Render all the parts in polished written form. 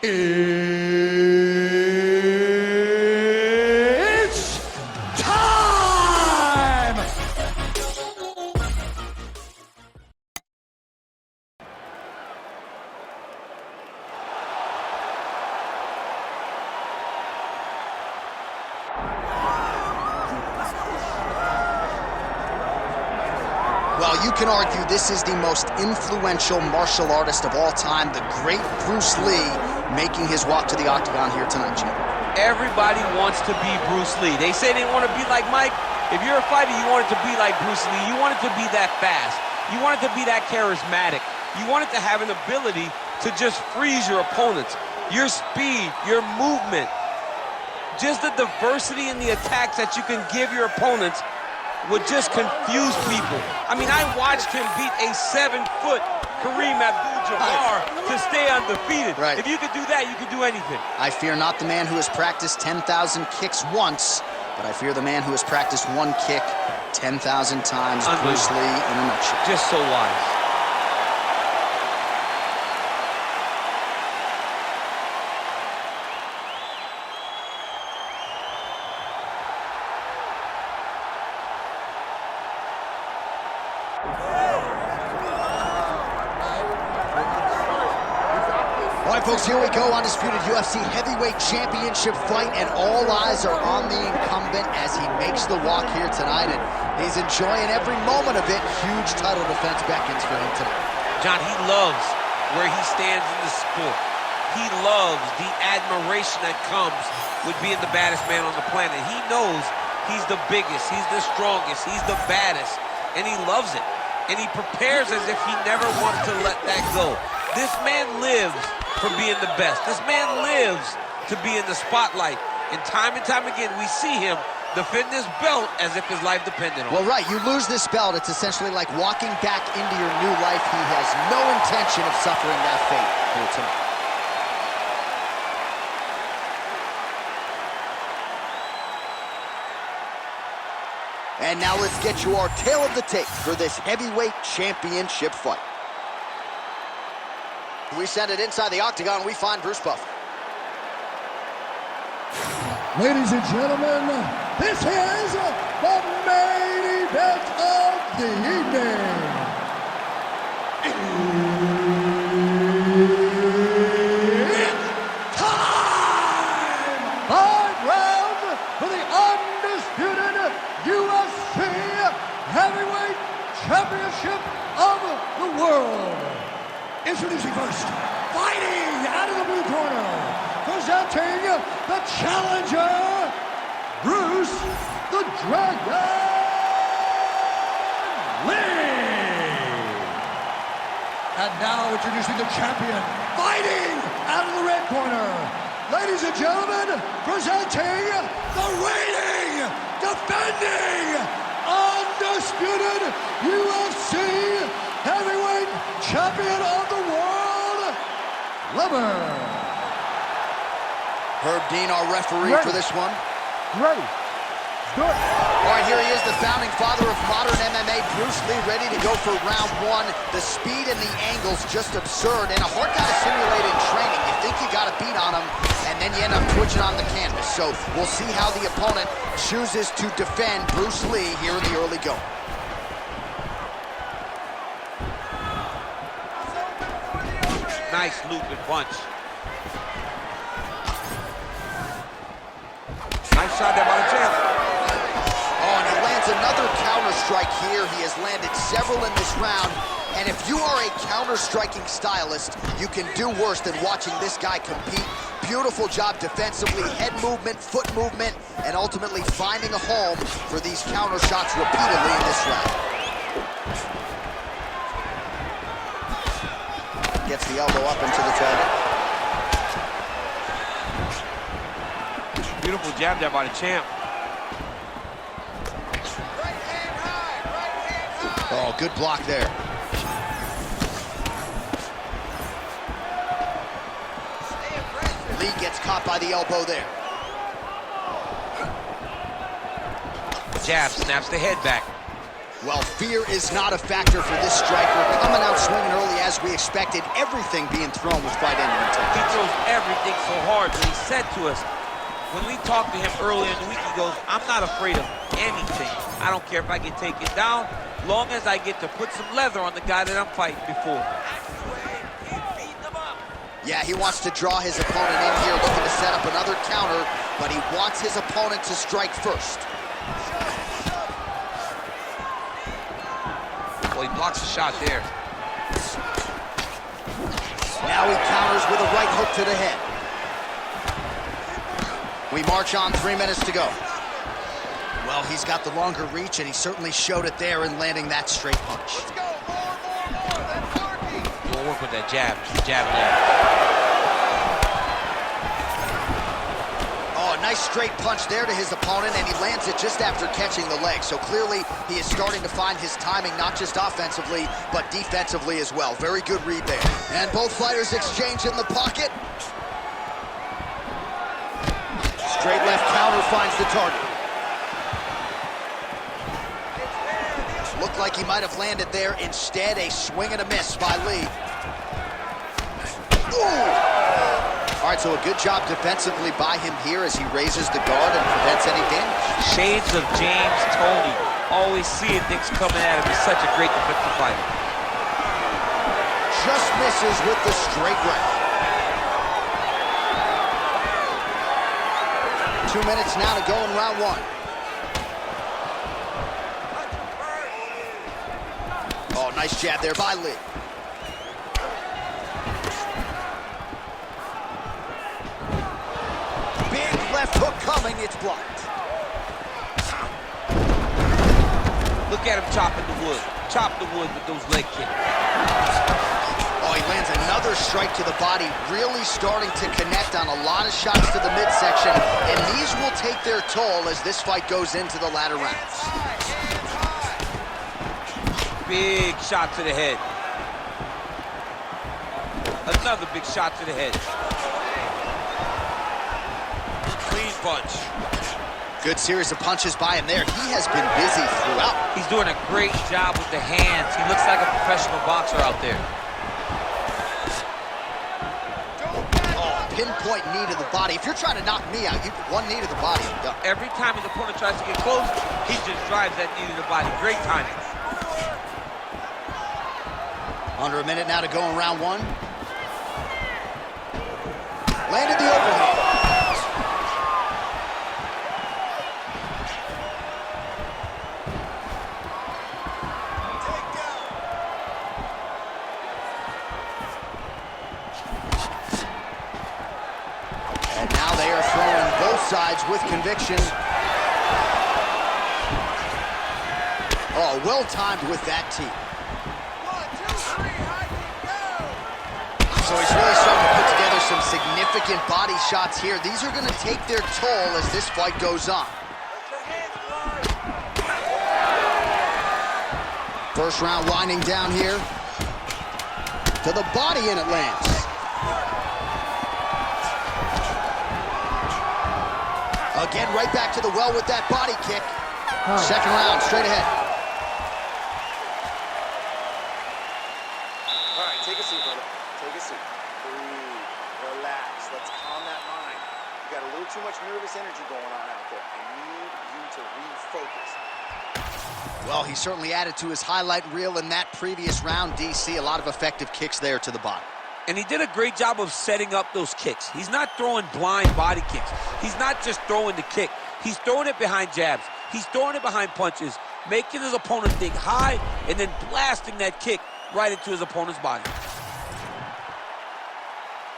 It's time! Well, you can argue this is the most influential martial artist of all time, the great Bruce Lee, making his walk to the octagon here tonight, Jim. Everybody wants to be Bruce Lee. They say they want to be like Mike. If you're a fighter, you want it to be like Bruce Lee. You want it to be that fast. You want it to be that charismatic. You want it to have an ability to just freeze your opponents. Your speed, your movement, just the diversity in the attacks that you can give your opponents would just confuse people. I mean, I watched him beat a 7-foot Kareem Abdul-Jabbar to stay undefeated. Right. If you could do that, you could do anything. I fear not the man who has practiced 10,000 kicks once, but I fear the man who has practiced one kick 10,000 times. Bruce Lee in a nutshell. Just so wise. All right, folks, here we go. Undisputed UFC Heavyweight Championship fight, and all eyes are on the incumbent as he makes the walk here tonight, and he's enjoying every moment of it. Huge title defense beckons for him tonight. John, he loves where he stands in the sport. He loves the admiration that comes with being the baddest man on the planet. He knows he's the biggest, he's the strongest, he's the baddest, and he loves it. And he prepares as if he never wants to let that go. This man lives for being the best. This man lives to be in the spotlight. And time again, we see him defend this belt as if his life depended on it. Well, right, you lose this belt, it's essentially like walking back into your new life. He has no intention of suffering that fate here tonight. And now let's get you our tale of the tape for this heavyweight championship fight. We send it inside the octagon, we find Bruce Buffer. Ladies and gentlemen, this is the main event of the evening. It's time! 5 rounds for the undisputed UFC Heavyweight Championship of the world. Introducing first, fighting out of the blue corner, presenting the challenger, Bruce the Dragon Lee. And now introducing the champion, fighting out of the red corner, ladies and gentlemen, presenting the reigning, defending, undisputed UFC Heavyweight Champion of the world, Lever. Herb Dean, our referee for this one. Ready. Good. All right, here he is, the founding father of modern MMA, Bruce Lee, ready to go for round one. The speed and the angles just absurd, and a hard guy to simulate in training. You think you got a beat on him, and then you end up twitching on the canvas. So we'll see how the opponent chooses to defend Bruce Lee here in the early go. Nice loop and punch. Nice shot there by the champ. Oh, and he lands another counter strike here. He has landed several in this round. And if you are a counter-striking stylist, you can do worse than watching this guy compete. Beautiful job defensively, head movement, foot movement, and ultimately finding a home for these counter shots repeatedly in this round. Gets the elbow up into the target. Beautiful jab there by the champ. Oh, good block there. Lee gets caught by the elbow there. Jab snaps the head back. Well, fear is not a factor for this striker. Coming out swinging early as we expected, everything being thrown with fight-ending intent. He throws everything so hard, but he said to us, when we talked to him earlier in the week, he goes, I'm not afraid of anything. I don't care if I get taken down, long as I get to put some leather on the guy that I'm fighting before. Yeah, he wants to draw his opponent in here, looking to set up another counter, but he wants his opponent to strike first. Well, he blocks the shot there. Now he counters with a right hook to the head. We march on, 3 minutes to go. Well, he's got the longer reach, and he certainly showed it there in landing that straight punch. Let's go, more. We'll work with that jab leg. Oh, nice straight punch there to his opponent, and he lands it just after catching the leg. So clearly, he is starting to find his timing, not just offensively, but defensively as well. Very good read there. And both fighters exchange in the pocket. Straight left counter finds the target. Looked like he might have landed there. Instead, a swing and a miss by Lee. Ooh! All right, so a good job defensively by him here as he raises the guard and prevents any damage. Shades of James Toney. Always seeing things coming at him. He's such a great defensive fighter. Just misses with the straight right. 2 minutes now to go in round one. Oh, nice jab there by Lee. Big left hook coming, it's blocked. Look at him chopping the wood. Chop the wood with those leg kicks. Oh, he lands another strike to the body, really starting to connect on a lot of shots to the midsection, and these will take their toll as this fight goes into the latter rounds. Big shot to the head. Another big shot to the head. Clean punch. Good series of punches by him there. He has been busy throughout. He's doing a great job with the hands. He looks like a professional boxer out there. Oh, pinpoint knee to the body. If you're trying to knock me out, you put one knee to the body, I'm done. Every time his opponent tries to get close, he just drives that knee to the body. Great timing. Under a minute now to go in round one. Landed the overhand. And now they are throwing both sides with conviction. Oh, well timed with that tee. So he's really starting to put together some significant body shots here. These are going to take their toll as this fight goes on. First round winding down here. To the body and it lands. Again, right back to the well with that body kick. Second round, straight ahead. All right, take a seat, brother. Take a seat. Breathe. Relax. Let's calm that mind. You got a little too much nervous energy going on out there. I need you to refocus. Well, he certainly added to his highlight reel in that previous round, DC. A lot of effective kicks there to the body. And he did a great job of setting up those kicks. He's not throwing blind body kicks. He's not just throwing the kick. He's throwing it behind jabs. He's throwing it behind punches, making his opponent dig high, and then blasting that kick right into his opponent's body.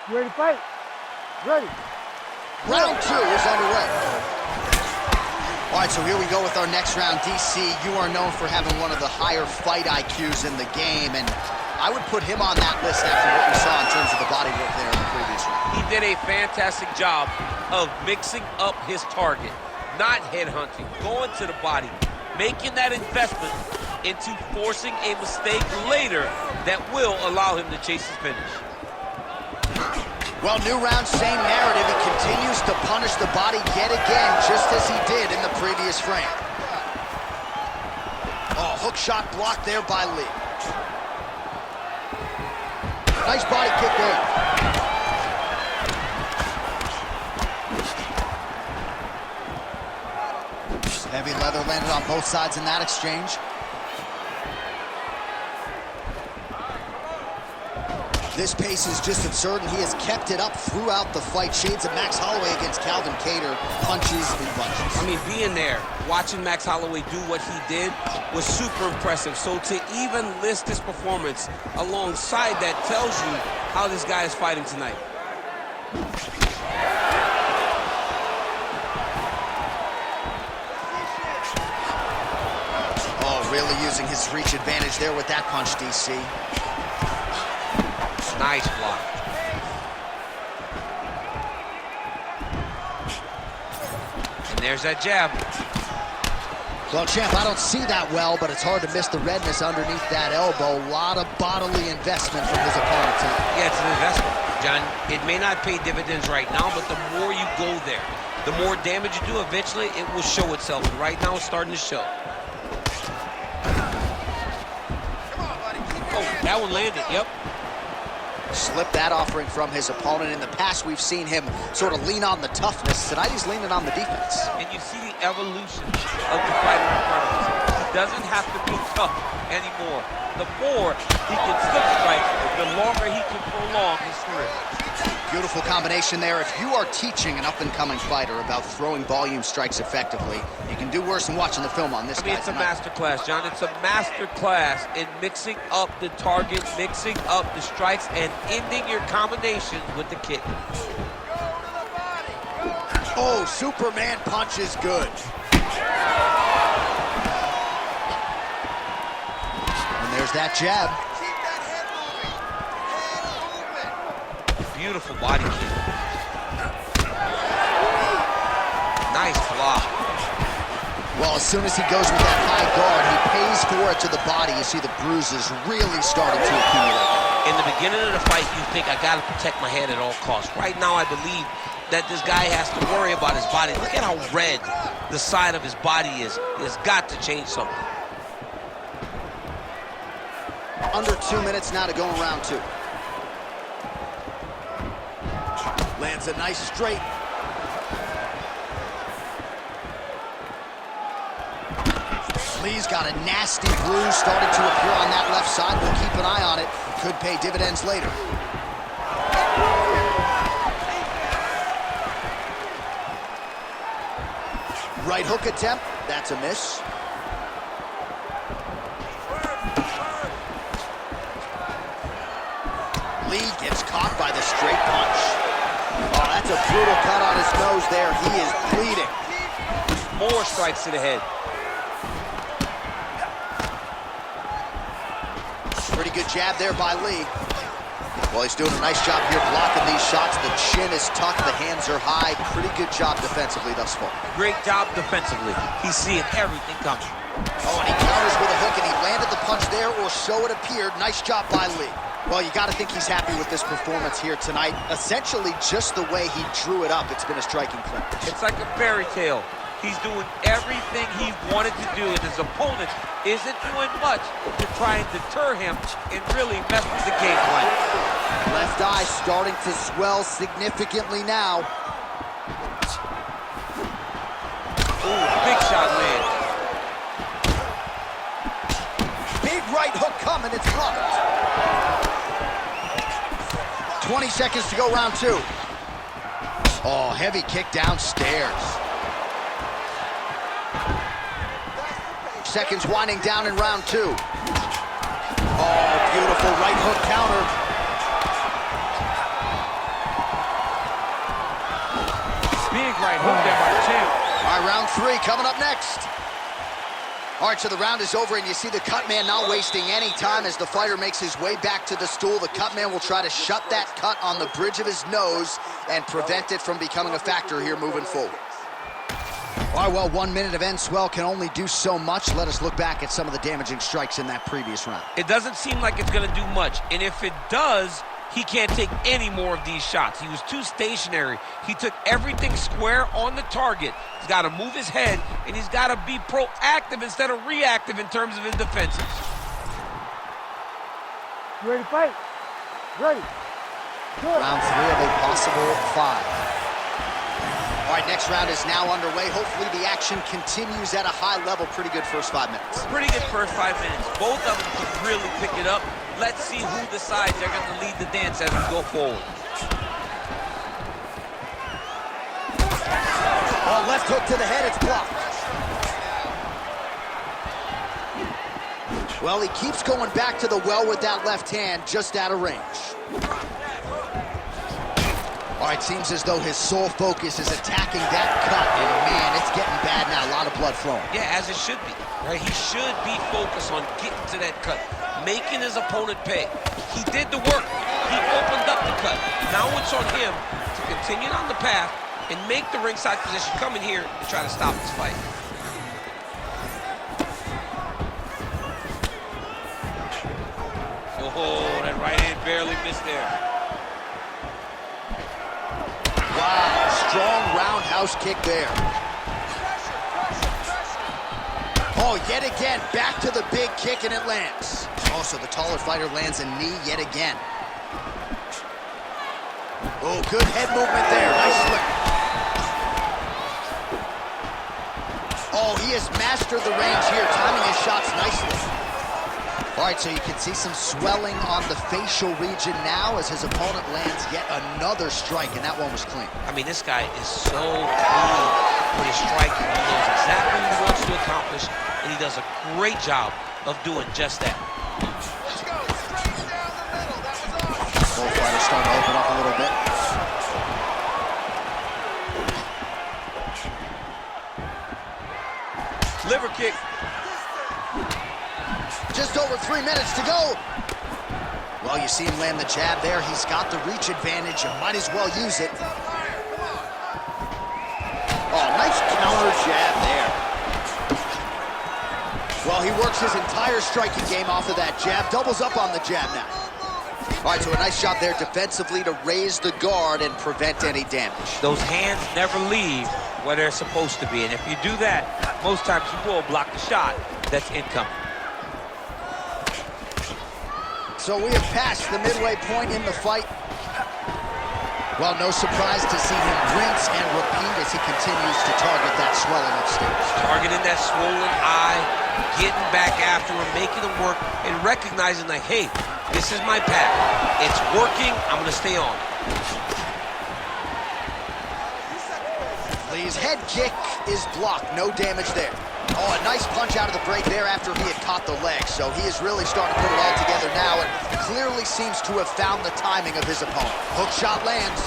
You ready to fight? Ready. Round two is underway. All right, so here we go with our next round. DC, you are known for having one of the higher fight IQs in the game, and I would put him on that list after what we saw in terms of the body work there in the previous round. He did a fantastic job of mixing up his target, not headhunting, going to the body, making that investment into forcing a mistake later that will allow him to chase his finish. Well, new round, same narrative. He continues to punish the body yet again, just as he did in the previous frame. Oh, hook shot blocked there by Lee. Nice body kick there. Heavy leather landed on both sides in that exchange. This pace is just absurd, and he has kept it up throughout the fight. Shades of Max Holloway against Calvin Kattar, punches and bunches. I mean, being there, watching Max Holloway do what he did was super impressive. So to even list this performance alongside that tells you how this guy is fighting tonight. Oh, really using his reach advantage there with that punch, DC. Nice block. And there's that jab. Well, champ, I don't see that well, but it's hard to miss the redness underneath that elbow. A lot of bodily investment from his opponent tonight. Yeah, it's an investment, John. It may not pay dividends right now, but the more you go there, the more damage you do, eventually it will show itself. And right now it's starting to show. Oh, that one landed, yep. Slipped that offering from his opponent. In the past, we've seen him sort of lean on the toughness. Tonight, he's leaning on the defense. And you see the evolution of the fighter in front of us. He doesn't have to be tough anymore. The more he can slip strike, the longer he can prolong his career. Beautiful combination there. If you are teaching an up-and-coming fighter about throwing volume strikes effectively, you can do worse than watching the film on this guy. It's a master class, John. It's a master class in mixing up the target, mixing up the strikes, and ending your combinations with the kick. Oh, Superman punch is good. And there's that jab. Beautiful body kick. Nice block. Well, as soon as he goes with that high guard, he pays for it to the body. You see the bruises really starting to accumulate. In the beginning of the fight, you think, I got to protect my head at all costs. Right now, I believe that this guy has to worry about his body. Look at how red the side of his body is. It's got to change something. Under 2 minutes now to go in round two. Lands a nice straight. Lee's got a nasty bruise starting to appear on that left side. We'll keep an eye on it. Could pay dividends later. Right hook attempt. That's a miss. Lee gets caught by the straight punch. Oh, that's a brutal cut on his nose there. He is bleeding. More strikes to the head. Pretty good jab there by Lee. Well, he's doing a nice job here blocking these shots. The chin is tucked, the hands are high. Pretty good job defensively thus far. Great job defensively. He's seeing everything coming. Oh, and he counters with a hook, and he landed the punch there, or so it appeared. Nice job by Lee. Well, you got to think he's happy with this performance here tonight. Essentially, just the way he drew it up, it's been a striking clip. It's like a fairy tale. He's doing everything he wanted to do, and his opponent isn't doing much to try and deter him and really mess with the game plan. Left eye starting to swell significantly now. Ooh, big shot lands. Big right hook coming, it's blocked. 20 seconds to go round two. Oh, heavy kick downstairs. Seconds winding down in round two. Oh, beautiful right hook counter. Big right hook there by the champ. All right, round three coming up next. All right, so the round is over, and you see the cut man not wasting any time as the fighter makes his way back to the stool. The cut man will try to shut that cut on the bridge of his nose and prevent it from becoming a factor here moving forward. All right, well, 1 minute of end swell can only do so much. Let us look back at some of the damaging strikes in that previous round. It doesn't seem like it's going to do much, and if it does, He can't take any more of these shots. He was too stationary. He took everything square on the target. He's got to move his head, and he's got to be proactive instead of reactive in terms of his defenses. You ready to fight? Ready. Good. Round 3 of a possible 5. All right, next round is now underway. Hopefully the action continues at a high level. Pretty good first 5 minutes. Pretty good first 5 minutes. Both of them can really pick it up. Let's see who decides they're going to lead the dance as we go forward. Oh, left hook to the head, it's blocked. Well, he keeps going back to the well with that left hand, just out of range. All right, seems as though his sole focus is attacking that cut, and man, it's getting bad now. A lot of blood flowing. Yeah, as it should be, right? He should be focused on getting to that cut, making his opponent pay. He did the work. He opened up the cut. Now it's on him to continue on the path and make the ringside position, come in here and try to stop this fight. Oh, that right hand barely missed there. Wow, strong roundhouse kick there. Oh, yet again, back to the big kick, and it lands. Also, the taller fighter lands a knee yet again. Oh, good head movement there. Nice slip. Oh, he has mastered the range here, timing his shots nicely. All right, so you can see some swelling on the facial region now as his opponent lands yet another strike, and that one was clean. I mean, this guy is so clean with his striking. He knows exactly what he wants to accomplish, and he does a great job of doing just that. Let's go. Straight down the middle. That was awesome. Both fighters starting to open up a little bit. Liver kick. Just over 3 minutes to go. Well, you see him land the jab there. He's got the reach advantage. You might as well use it. Oh, nice counter jab there. Well, he works his entire striking game off of that jab. Doubles up on the jab now. All right, so a nice shot there defensively to raise the guard and prevent any damage. Those hands never leave where they're supposed to be, and if you do that, most times you will block the shot that's incoming. So we have passed the midway point in the fight. Well, no surprise to see him rinse and repeat as he continues to target that swelling upstairs. Targeting that swollen eye, getting back after him, making him work, and recognizing like, hey, this is my path. It's working, I'm gonna stay on. Lee's head kick is blocked, no damage there. Oh, a nice punch out of the break there after he had caught the leg. So he is really starting to put it all together now and clearly seems to have found the timing of his opponent. Hook shot lands.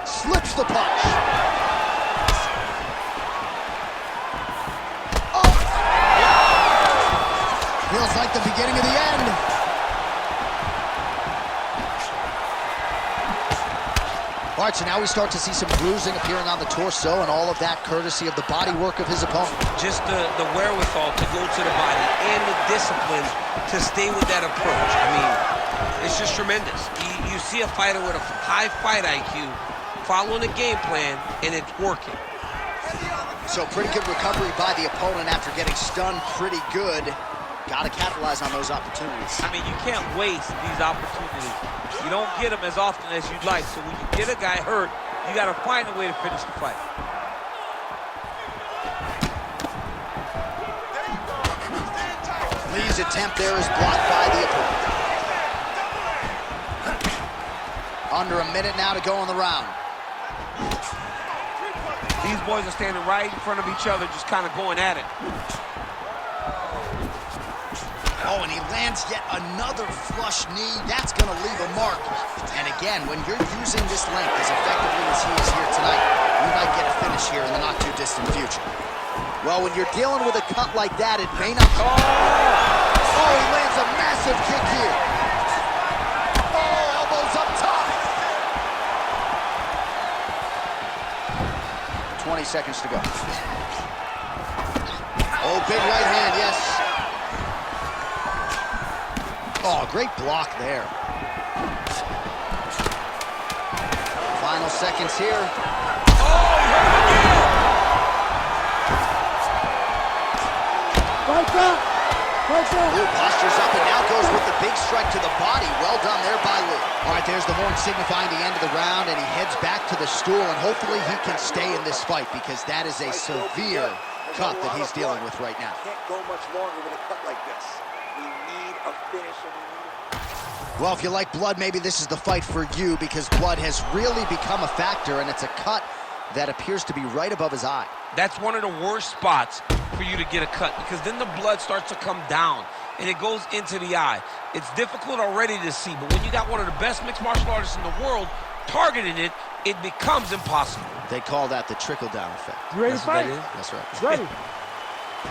Slips the punch. Oh! Feels like the beginning of the end. All right, so now we start to see some bruising appearing on the torso, and all of that courtesy of the body work of his opponent. Just the wherewithal to go to the body and the discipline to stay with that approach. I mean, it's just tremendous. You see a fighter with a high fight IQ following a game plan, and it's working. So pretty good recovery by the opponent after getting stunned pretty good. Got to capitalize on those opportunities. I mean, you can't waste these opportunities. You don't get them as often as you'd like. So when you get a guy hurt, you got to find a way to finish the fight. Lee's attempt there is blocked by the opponent. Under a minute now to go in the round. These boys are standing right in front of each other, just kind of going at it. Oh, and he lands yet another flush knee. That's going to leave a mark. And again, when you're using this length as effectively as he is here tonight, you might get a finish here in the not-too-distant future. Well, when you're dealing with a cut like that, it may not... Oh, he lands a massive kick here. Oh, elbows up top. 20 seconds to go. Oh, Oh, big right hand, yes. Oh, great block there. Final seconds here. Right back. Right back. Ooh, postures up and now goes with the big strike to the body. Well done there by Lee. All right, there's the horn signifying the end of the round, and he heads back to the stool, and hopefully he can stay in this fight because that is a severe cut that he's dealing with right now. Can't go much longer with a cut like this. We need a finish, and we need Well, if you like blood, maybe this is the fight for you because blood has really become a factor, and it's a cut that appears to be right above his eye. That's one of the worst spots for you to get a cut because then the blood starts to come down and it goes into the eye. It's difficult already to see, but when you got one of the best mixed martial artists in the world targeting it, it becomes impossible. They call that the trickle-down effect. You ready to That's what fight? that is? That's right. Ready.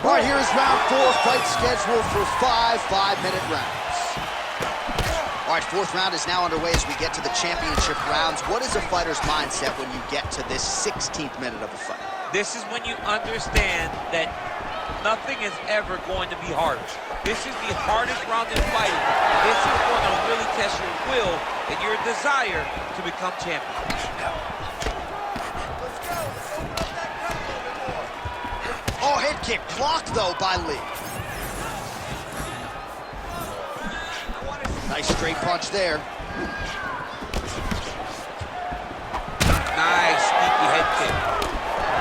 All right, here is round 4, fight scheduled for 5 5-minute rounds. All right, fourth round is now underway as we get to the championship rounds. What is a fighter's mindset when you get to this 16th minute of a fight? This is when you understand that nothing is ever going to be harder. This is the hardest round in fighting. This is going to really test your will and your desire to become champion. Oh, head kick blocked, though, by Lee. Nice straight punch there. Nice, sneaky head kick.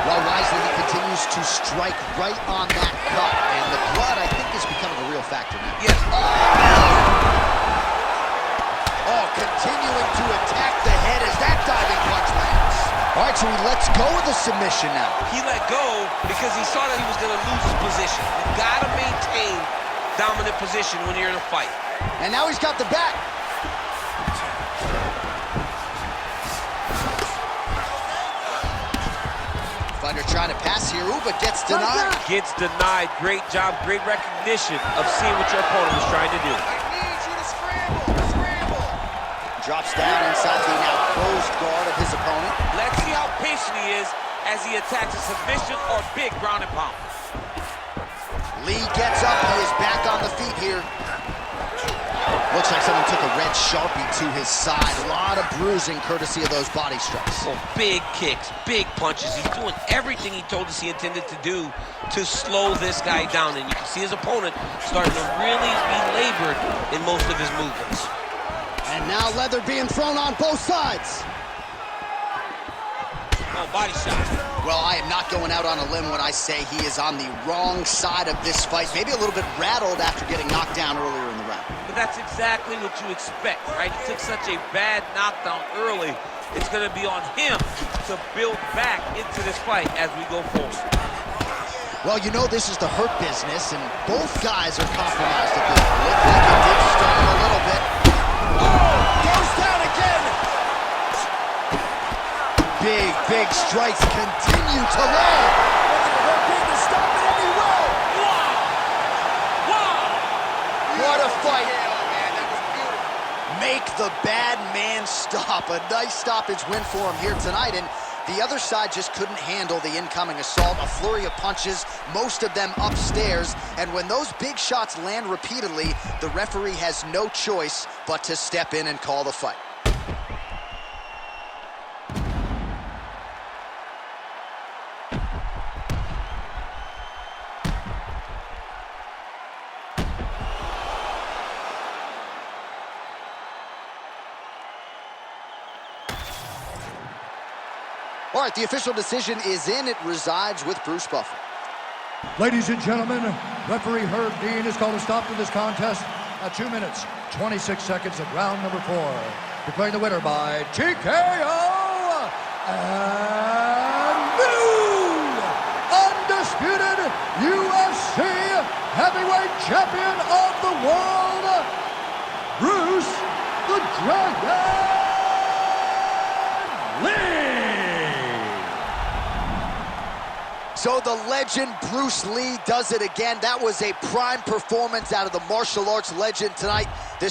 Well, wisely, he continues to strike right on that cut, and the blood, I think, is becoming a real factor now. Yes. Oh, continuing to attack the head as that diving punch lands. All right, so he lets go of the submission now. He let go because he saw that he was going to lose his position. You got to maintain dominant position when you're in a fight. And now he's got the back. Fighter trying to pass here, ooh, but gets denied. Gets denied. Great job, great recognition of seeing what your opponent was trying to do. I need you to scramble. Drops down inside the now closed guard of his opponent. Let's see how patient he is as he attacks a submission or big ground and pound. Lee gets up, he is back on the feet here. Looks like someone took a red Sharpie to his side. A lot of bruising courtesy of those body strikes. Oh, big kicks, big punches. He's doing everything he told us he intended to do to slow this guy down. And you can see his opponent starting to really be labored in most of his movements. And now leather being thrown on both sides. Oh, body shot. Well, I am not going out on a limb when I say he is on the wrong side of this fight. Maybe a little bit rattled after getting knocked down earlier in the round. But that's exactly what you expect, right? He took such a bad knockdown early. It's going to be on him to build back into this fight as we go forward. Well, you know this is the hurt business, and both guys are compromised at this point. Looked like it did start a little bit. Oh, goes down again. Big strikes continue to land. To stop it, and he will. Wow! What a fight. Man, that was beautiful. Make the bad man stop. A nice stoppage win for him here tonight, and the other side just couldn't handle the incoming assault. A flurry of punches, most of them upstairs, and when those big shots land repeatedly, the referee has no choice but to step in and call the fight. All right, the official decision is in. It resides with Bruce Buffer. Ladies and gentlemen, referee Herb Dean has called a stop to this contest at 2 minutes, 26 seconds of round number 4. Declaring the winner by TKO and new undisputed UFC heavyweight champion of the world, Bruce the Dragon Lee. So the legend Bruce Lee does it again. That was a prime performance out of the martial arts legend tonight.